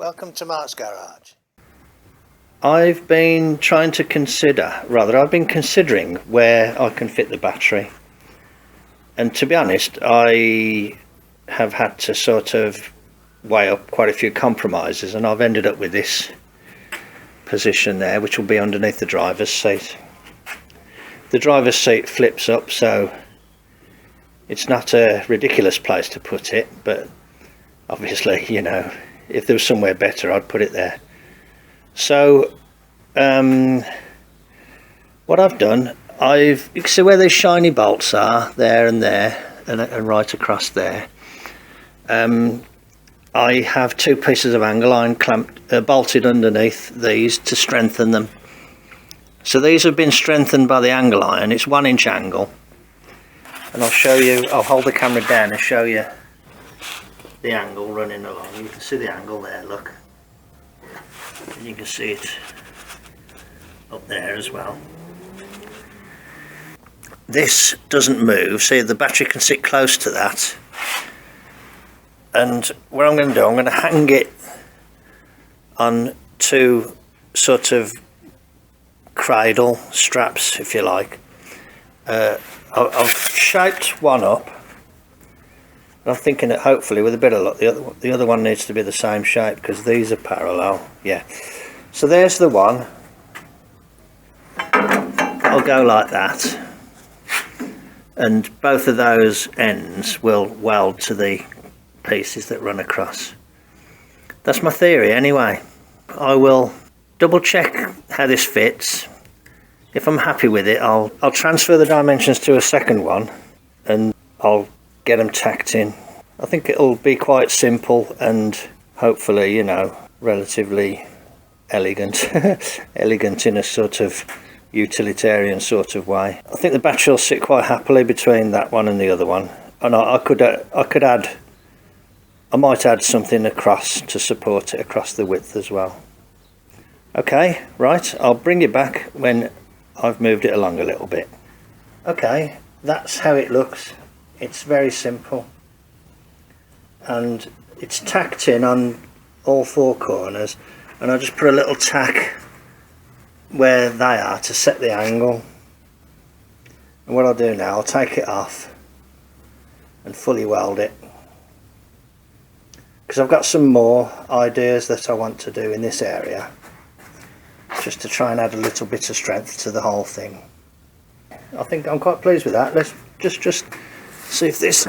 Welcome to Mart's Garage. I've been considering where I can fit the battery, and to be honest I have had to sort of weigh up quite a few compromises, and I've ended up with this position there, which will be underneath the driver's seat. The driver's seat flips up, so it's not a ridiculous place to put it, but obviously, you know, if there was somewhere better I'd put it there. So what I've done, you can see where these shiny bolts are, there and there, and right across there. I have two pieces of angle iron bolted underneath these to strengthen them. So these have been strengthened by the angle iron. It's 1 inch angle, and I'll show you, I'll hold the camera down and show you the angle running along. You can see the angle there, look, and you can see it up there as well. This doesn't move, see, the battery can sit close to that, and what I'm going to do, I'm going to hang it on two sort of cradle straps, if you like. I've shaped one up. I'm thinking that hopefully with a bit of luck the other one needs to be the same shape, because these are parallel. Yeah, so there's the one. I'll go like that, and both of those ends will weld to the pieces that run across. That's my theory anyway. I will double check how this fits. If I'm happy with it, I'll transfer the dimensions to a second one, and I'll get them tacked in. I think it'll be quite simple and hopefully, you know, relatively elegant elegant in a sort of utilitarian sort of way. I think the battery will sit quite happily between that one and the other one, and I might add something across to support it across the width as well. Okay, right, I'll bring it back when I've moved it along a little bit. Okay, that's how it looks. It's very simple, and it's tacked in on all four corners, and I just put a little tack where they are to set the angle. And what I'll do now, I'll take it off and fully weld it, because I've got some more ideas that I want to do in this area, just to try and add a little bit of strength to the whole thing. I think I'm quite pleased with that. Let's just see if this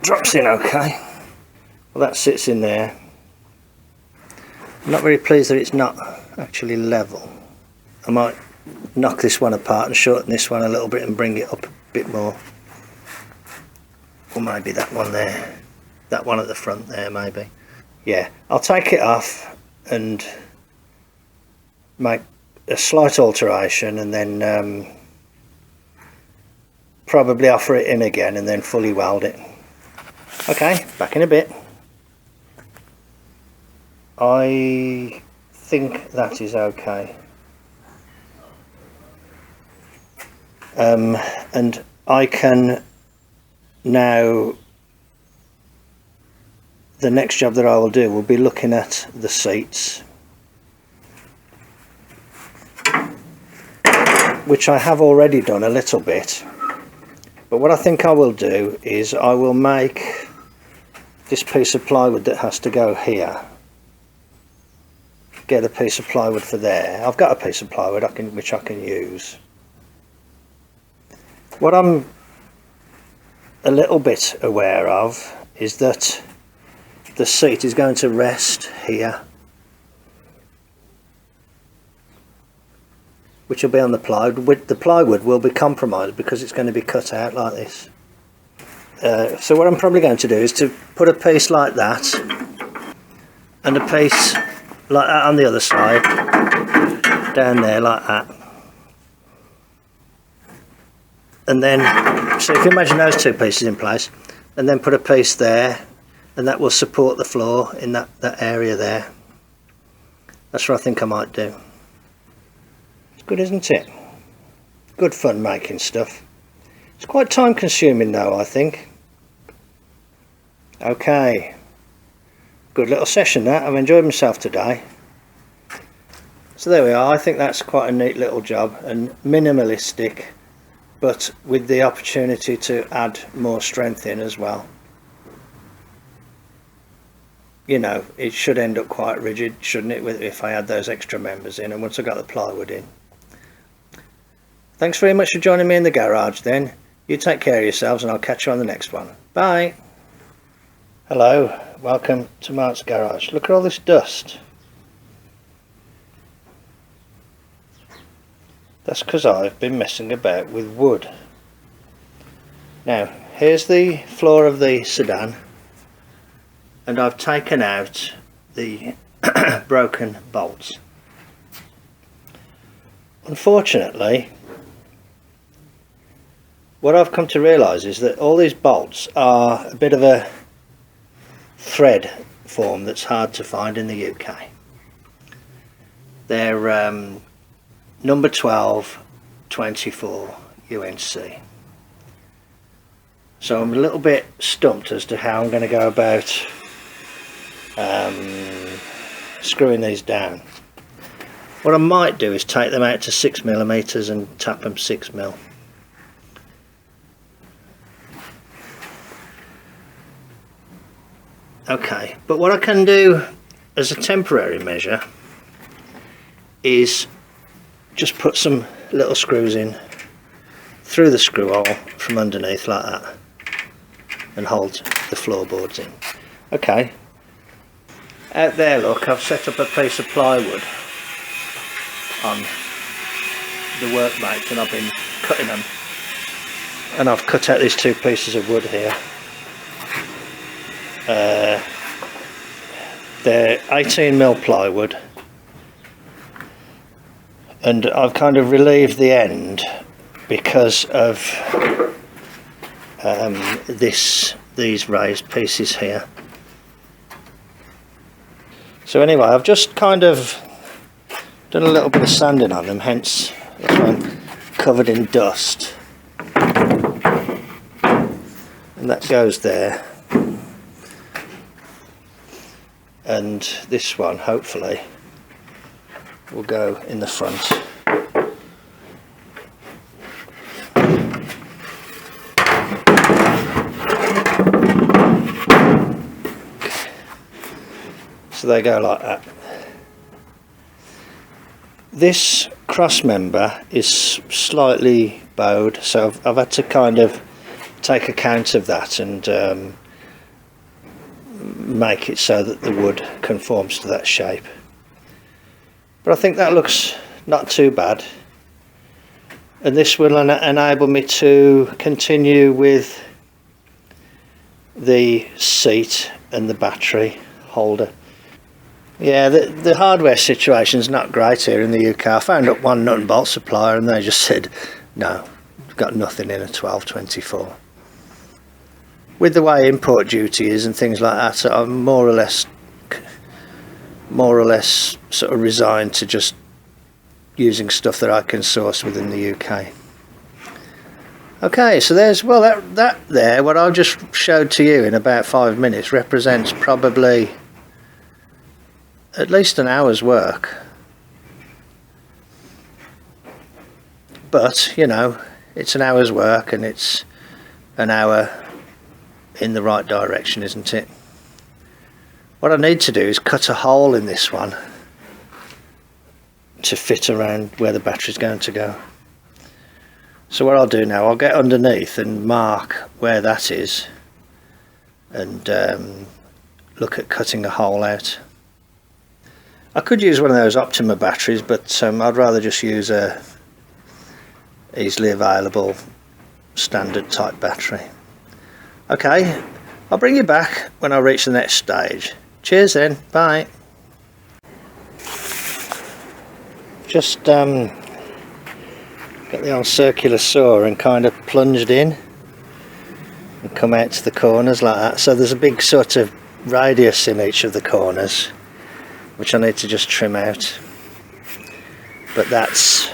drops in okay. Well, that sits in there. I'm not very pleased that it's not actually level. I might knock this one apart and shorten this one a little bit and bring it up a bit more. Or maybe that one there. That one at the front there, maybe. Yeah, I'll take it off and make a slight alteration, and then probably offer it in again and then fully weld it. Okay, back in a bit. I think that is okay. And I can now, the next job that I will do will be looking at the seats, which I have already done a little bit. But what I think I will do is I will make this piece of plywood that has to go here. Get a piece of plywood for there. I've got a piece of plywood which I can use. What I'm a little bit aware of is that the seat is going to rest here, which will be on the plywood. The plywood will be compromised because it's going to be cut out like this. So what I'm probably going to do is to put a piece like that and a piece like that on the other side, down there like that. And then, so if you imagine those two pieces in place, and then put a piece there, and that will support the floor in that area there. That's what I think I might do. It's good, isn't it? Good fun making stuff. It's quite time consuming though, I think. Okay, good little session that. I've enjoyed myself today. So there we are. I think that's quite a neat little job and minimalistic, but with the opportunity to add more strength in as well. You know, it should end up quite rigid, shouldn't it, if I add those extra members in and once I got the plywood in. Thanks very much for joining me in the garage then. You take care of yourselves and I'll catch you on the next one. Bye. Hello, welcome to Mart's garage. Look at all this dust. That's because I've been messing about with wood. Now, here's the floor of the Sedan, and I've taken out the broken bolts. Unfortunately, what I've come to realise is that all these bolts are a bit of a thread form that's hard to find in the UK. They're number 12, 24 UNC. So I'm a little bit stumped as to how I'm going to go about screwing these down. What I might do is take them out to 6mm and tap them 6mm. Okay, but what I can do as a temporary measure is just put some little screws in through the screw hole from underneath like that and hold the floorboards in. Okay, out there look, I've set up a piece of plywood on the workbench and I've been cutting them, and I've cut out these two pieces of wood here. They're 18mm plywood, and I've kind of relieved the end because of these raised pieces here. So anyway, I've just kind of done a little bit of sanding on them, hence this one covered in dust, and that goes there, and this one hopefully will go in the front. So they go like that. This cross member is slightly bowed, so I've had to kind of take account of that and make it so that the wood conforms to that shape. But I think that looks not too bad, and this will enable me to continue with the seat and the battery holder. Yeah, the hardware situation's not great here in the UK. I phoned up one nut and bolt supplier and they just said no, we've got nothing in a 1224. With the way import duty is and things like that, so I'm more or less sort of resigned to just using stuff that I can source within the UK. Okay, so there's, well, that there, what I've just showed to you in about 5 minutes represents probably at least an hour's work. But, you know, it's an hour's work and it's an hour in the right direction, isn't it? What I need to do is cut a hole in this one to fit around where the battery's going to go. So what I'll do now, I'll get underneath and mark where that is and look at cutting a hole out. I could use one of those Optima batteries, but I'd rather just use a easily available standard type battery. Okay, I'll bring you back when I reach the next stage. Cheers then, bye. Just got the old circular saw and kind of plunged in and come out to the corners like that. So there's a big sort of radius in each of the corners, which I need to just trim out. But that's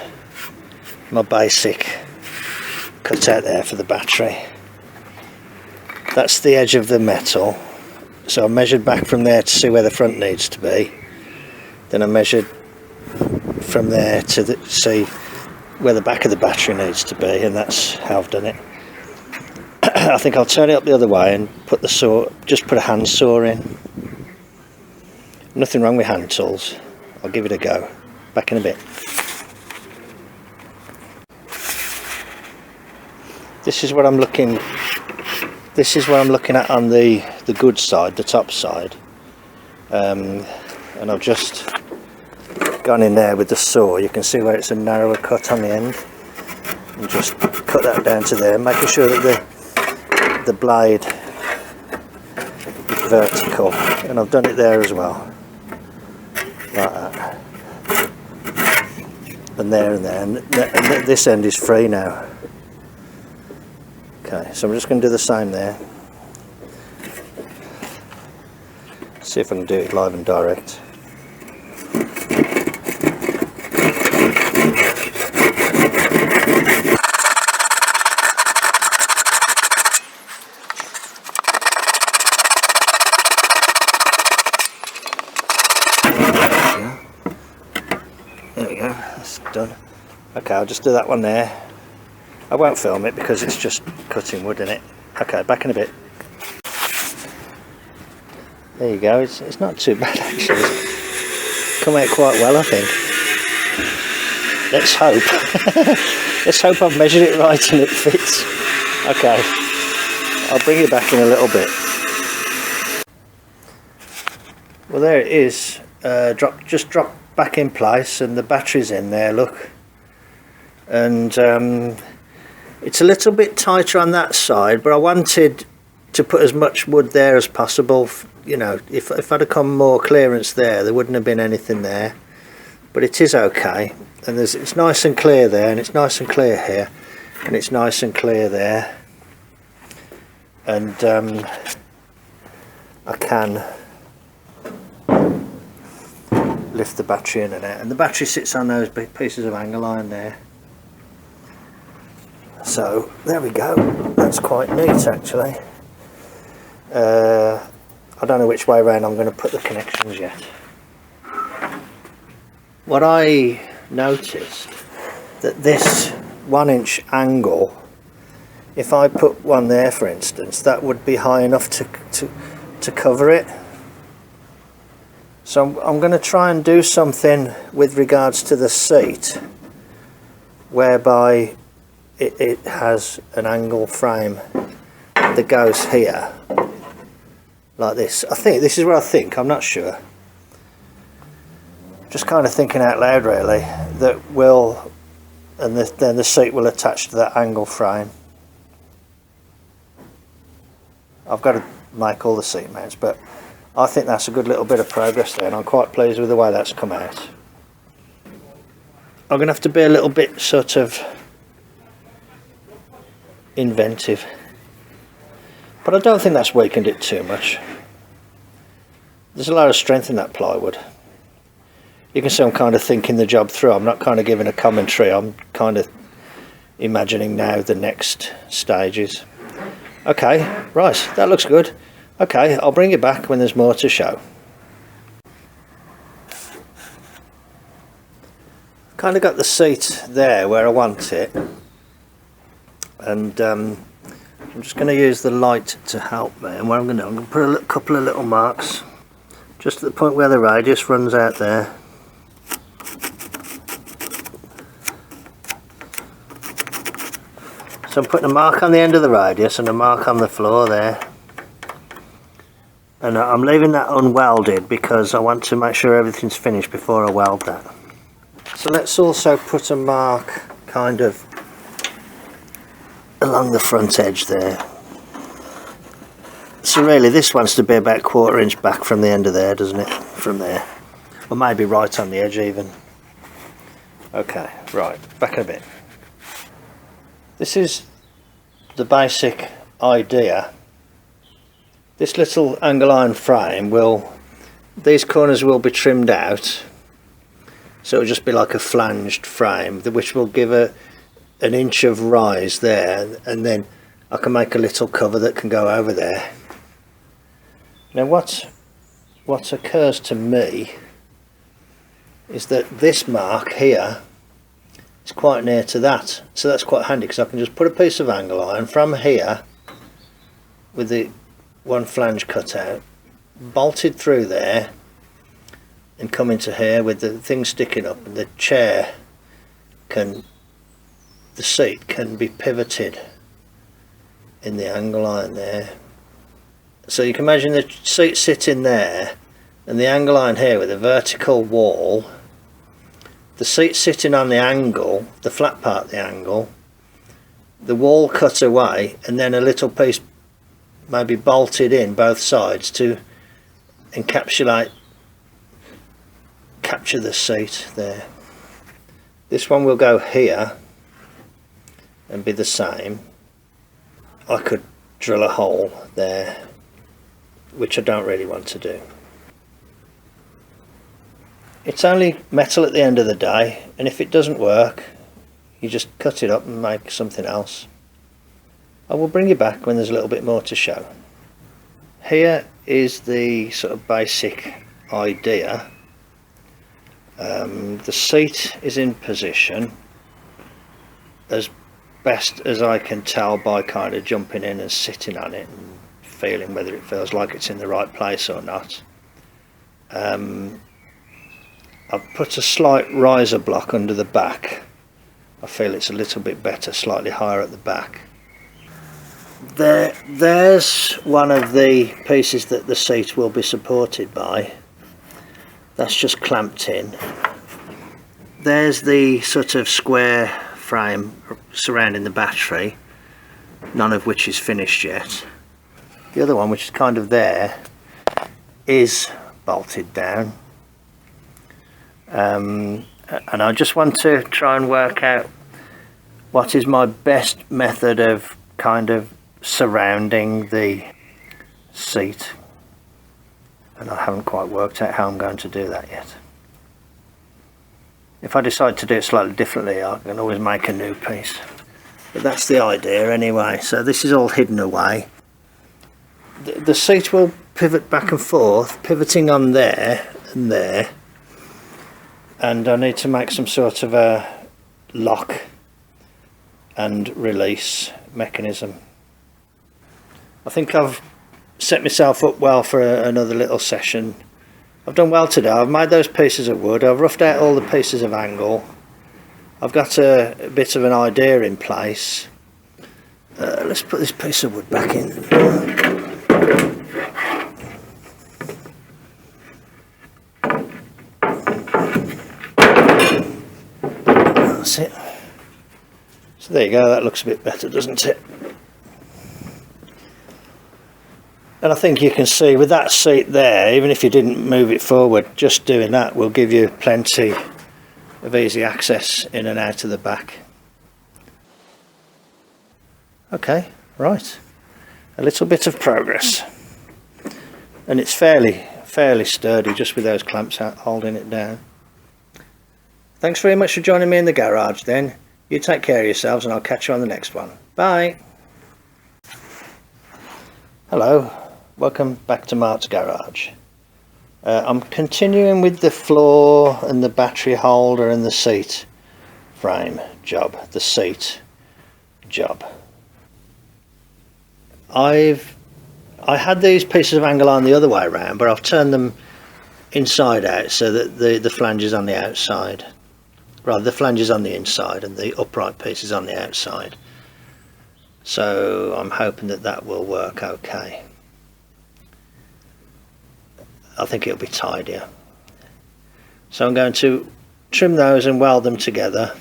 my basic cut out there for the battery. That's the edge of the metal, So I measured back from there to see where the front needs to be, then I measured from there to see where the back of the battery needs to be, and that's how I've done it. I think I'll turn it up the other way and put the saw, just put a hand saw in. Nothing wrong with hand tools. I'll give it a go. Back in a bit. This is what I'm looking at on the good side, the top side. And I've just gone in there with the saw. You can see where it's a narrower cut on the end, and just cut that down to there, making sure that the blade is vertical, and I've done it there as well, like that, and there, and this end is free now. Okay, so I'm just going to do the same there, see if I can do it live and direct. There we go, that's done. Okay, I'll just do that one there. I won't film it because it's just cutting wood in it. Okay, back in a bit. There you go, it's not too bad actually. It's come out quite well, I think. Let's hope. Let's hope I've measured it right and it fits. Okay, I'll bring it back in a little bit. Well, there it is. Just dropped back in place, and the battery's in there, look. And it's a little bit tighter on that side, but I wanted to put as much wood there as possible. You know, if I'd have come more clearance there wouldn't have been anything there, but it is okay. And it's nice and clear there, and it's nice and clear here, and it's nice and clear there. And I can lift the battery in and out, and the battery sits on those big pieces of angle iron there. So there we go, that's quite neat actually. I don't know which way around I'm going to put the connections yet. What I noticed, that this 1 inch angle, if I put one there for instance, that would be high enough to cover it. So I'm going to try and do something with regards to the seat whereby it has an angle frame that goes here like this. I think this is what I think, I'm not sure, just kind of thinking out loud really, that will, and then the seat will attach to that angle frame. I've got to make all the seat mounts, but I think that's a good little bit of progress there, and I'm quite pleased with the way that's come out. I'm going to have to be a little bit sort of inventive, but I don't think that's weakened it too much. There's a lot of strength in that plywood. You can see I'm kind of thinking the job through. I'm not kind of giving a commentary, I'm kind of imagining now the next stages. Okay, right, that looks good. Okay, I'll bring it back when there's more to show. Kind of got the seat there where I want it, and I'm just going to use the light to help me. And what I'm going to do, I'm going to put a couple of little marks just at the point where the radius runs out there. So I'm putting a mark on the end of the radius and a mark on the floor there. And I'm leaving that unwelded because I want to make sure everything's finished before I weld that. So let's also put a mark kind of along the front edge there. So really this wants to be about 1/4 inch back from the end of there, doesn't it? From there. Or maybe right on the edge even. Okay, right, back in a bit. This is the basic idea. This little angle iron frame these corners will be trimmed out, so it'll just be like a flanged frame, which will give an inch of rise there, and then I can make a little cover that can go over there. Now what occurs to me is that this mark here is quite near to that, so that's quite handy because I can just put a piece of angle iron from here with the one flange cut out, bolted through there, and come into here with the thing sticking up, and the seat can be pivoted in the angle iron there. So you can imagine the seat sitting there and the angle iron here with a vertical wall, the seat sitting on the angle, the flat part of the angle, the wall cut away, and then a little piece maybe bolted in both sides to capture the seat there. This one will go here and be the same. I could drill a hole there, which I don't really want to do. It's only metal at the end of the day, and if it doesn't work, you just cut it up and make something else. I will bring you back when there's a little bit more to show. Here is the sort of basic idea. The seat is in position as best as I can tell by kind of jumping in and sitting on it and feeling whether it feels like it's in the right place or not. I've put a slight riser block under the back. I feel it's a little bit better, slightly higher at the back. There's one of the pieces that the seat will be supported by. That's just clamped in. There's the sort of square frame surrounding the battery, none of which is finished yet. The other one, which is kind of there, is bolted down. And I just want to try and work out what is my best method of kind of surrounding the seat, and I haven't quite worked out how I'm going to do that yet. If I decide to do it slightly differently, I can always make a new piece, but that's the idea anyway. So this is all hidden away. The seat will pivot back and forth, pivoting on there and there, and I need to make some sort of a lock and release mechanism. I think I've set myself up well for another little session. I've done well today. I've made those pieces of wood, I've roughed out all the pieces of angle, I've got a bit of an idea in place. Let's put this piece of wood back in. That's it. So there you go, that looks a bit better, doesn't it? And I think you can see with that seat there, even if you didn't move it forward, just doing that will give you plenty of easy access in and out of the back. Okay, right, a little bit of progress, and it's fairly sturdy just with those clamps out holding it down. Thanks very much for joining me in the garage then. You take care of yourselves, and I'll catch you on the next one. Bye. Hello, welcome back to Mart's garage. I'm continuing with the floor and the battery holder and the seat frame job, the seat job. I had these pieces of angle iron the other way around, but I've turned them inside out so that the flange is on the outside. Rather, the flange is on the inside and the upright piece is on the outside. So I'm hoping that that will work okay. I think it'll be tidier. So I'm going to trim those and weld them together,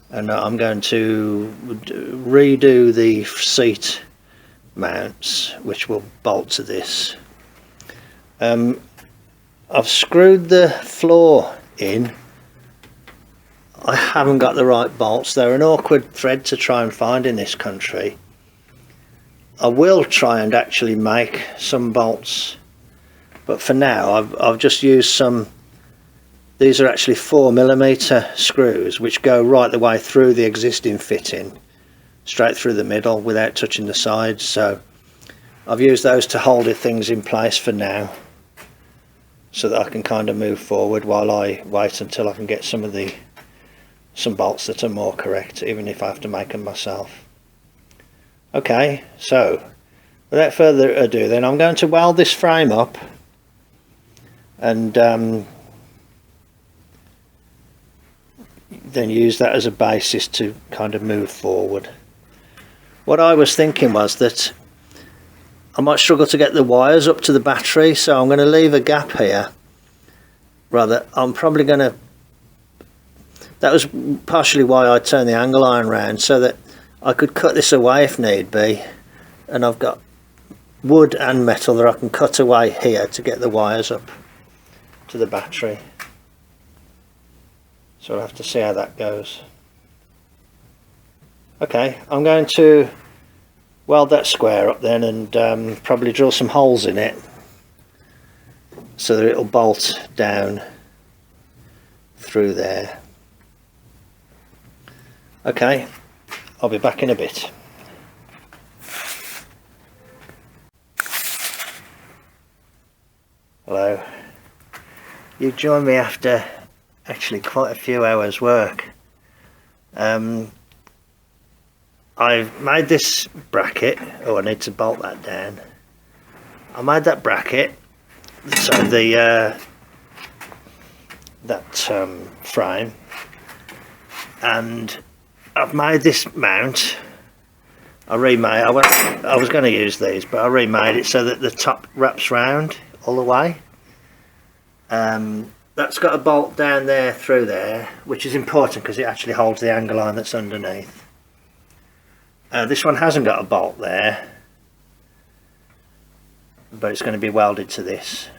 and I'm going to redo the seat mounts, which will bolt to this. I've screwed the floor in. I haven't got the right bolts. They're an awkward thread to try and find in this country. I will try and actually make some bolts, but for now I've just used some. These are actually 4mm screws which go right the way through the existing fitting, straight through the middle without touching the sides. So I've used those to hold things in place for now, so that I can kind of move forward while I wait until I can get some bolts that are more correct, even if I have to make them myself. Okay, so without further ado then, I'm going to weld this frame up and then use that as a basis to kind of move forward. What I was thinking was that I might struggle to get the wires up to the battery, so I'm going to leave a gap here. Rather, I'm probably going to... That was partially why I turned the angle iron round, so that I could cut this away if need be. And I've got wood and metal that I can cut away here to get the wires up to the battery. So I'll have to see how that goes. Okay, I'm going to weld that square up then, and probably drill some holes in it so that it'll bolt down through there. Okay, I'll be back in a bit. Hello. You joined me after actually quite a few hours work. I've made this bracket. Oh, I need to bolt that down. I made that bracket, so the frame, and I've made this mount. I was going to use these, but I remade it so that the top wraps round all the way. That's got a bolt down there through there, which is important because it actually holds the angle iron that's underneath. This one hasn't got a bolt there, but it's going to be welded to this.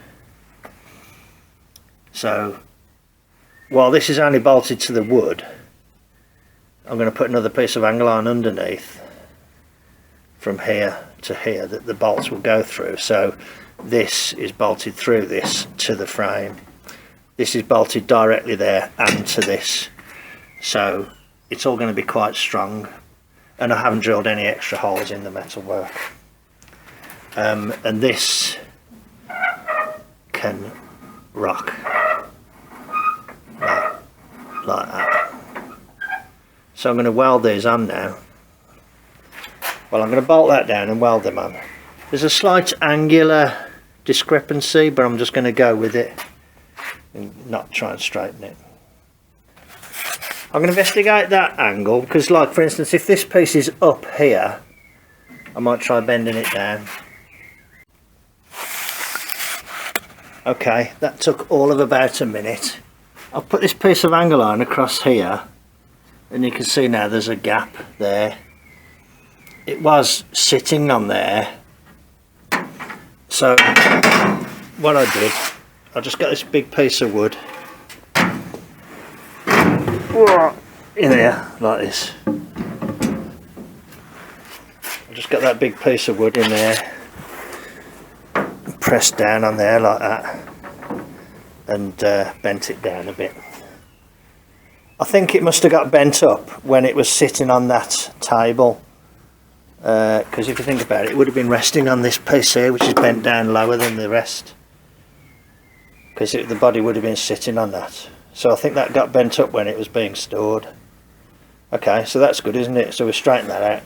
So while this is only bolted to the wood, I'm going to put another piece of angle iron underneath from here to here that the bolts will go through. So this is bolted through this to the frame. This is bolted directly there and to this. So it's all going to be quite strong. And I haven't drilled any extra holes in the metalwork. And this can rock like that. So I'm going to weld these on now. Well, I'm going to bolt that down and weld them on. There's a slight angular discrepancy, but I'm just going to go with it and not try and straighten it. I'm going to investigate that angle because, like, for instance, if this piece is up here, I might try bending it down. Okay, that took all of about a minute. I'll put this piece of angle iron across here, and you can see now there's a gap there. It was sitting on there, so what I did, I just got this big piece of wood in here like this. I just got that big piece of wood in there, pressed down on there like that, and bent it down a bit. I think it must have got bent up when it was sitting on that table, because if you think about it, it would have been resting on this piece here, which is bent down lower than the rest, because the body would have been sitting on that. So I think that got bent up when it was being stored. Okay, so that's good, isn't it? So we straightened that out.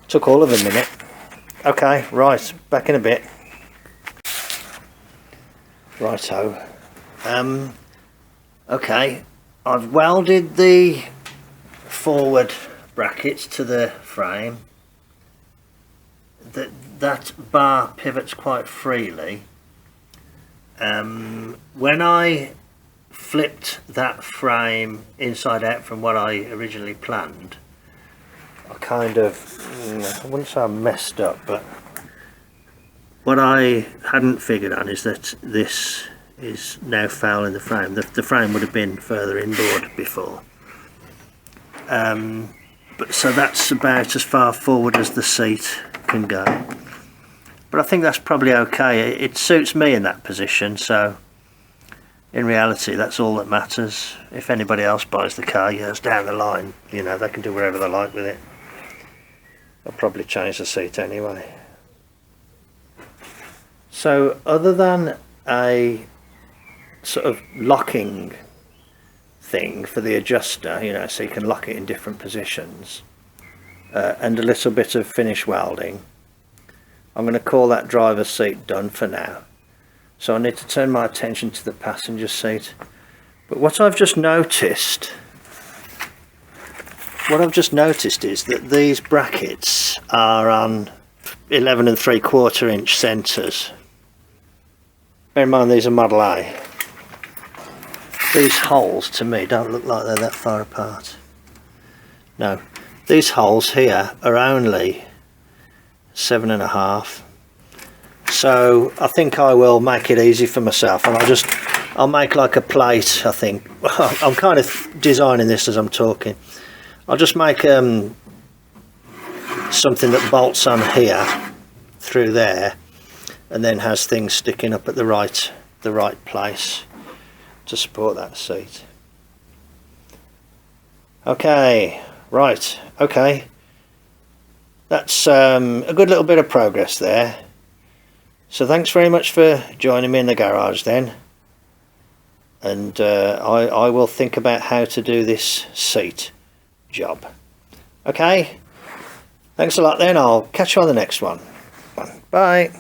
Took all of a minute. Okay, right, back in a bit. Righto. Okay, I've welded the forward brackets to the frame. That bar pivots quite freely. When I flipped that frame inside out from what I originally planned, I kind of, I wouldn't say I messed up, but what I hadn't figured on is that this is now fouling the frame. The frame would have been further inboard before. But so that's about as far forward as the seat can go. But I think that's probably okay. It suits me in that position, so in reality that's all that matters. If anybody else buys the car years down the line, you know, they can do whatever they like with it. I'll probably change the seat anyway. So other than a sort of locking thing for the adjuster, you know, so you can lock it in different positions, and a little bit of finish welding, I'm going to call that driver's seat done for now. So I need to turn my attention to the passenger seat. But what I've just noticed is that these brackets are on 11 3/4 inch centres. Bear in mind these are Model A. These holes to me don't look like they're that far apart. No, these holes here are only 7.5. So I think I will make it easy for myself, and I'll make like a plate. I think I'm kind of designing this as I'm talking. I'll just make something that bolts on here through there, and then has things sticking up at the right place to support that seat. Okay, right, okay. That's a good little bit of progress there. So thanks very much for joining me in the garage then. And I will think about how to do this seat job. Okay, thanks a lot then. I'll catch you on the next one. Bye.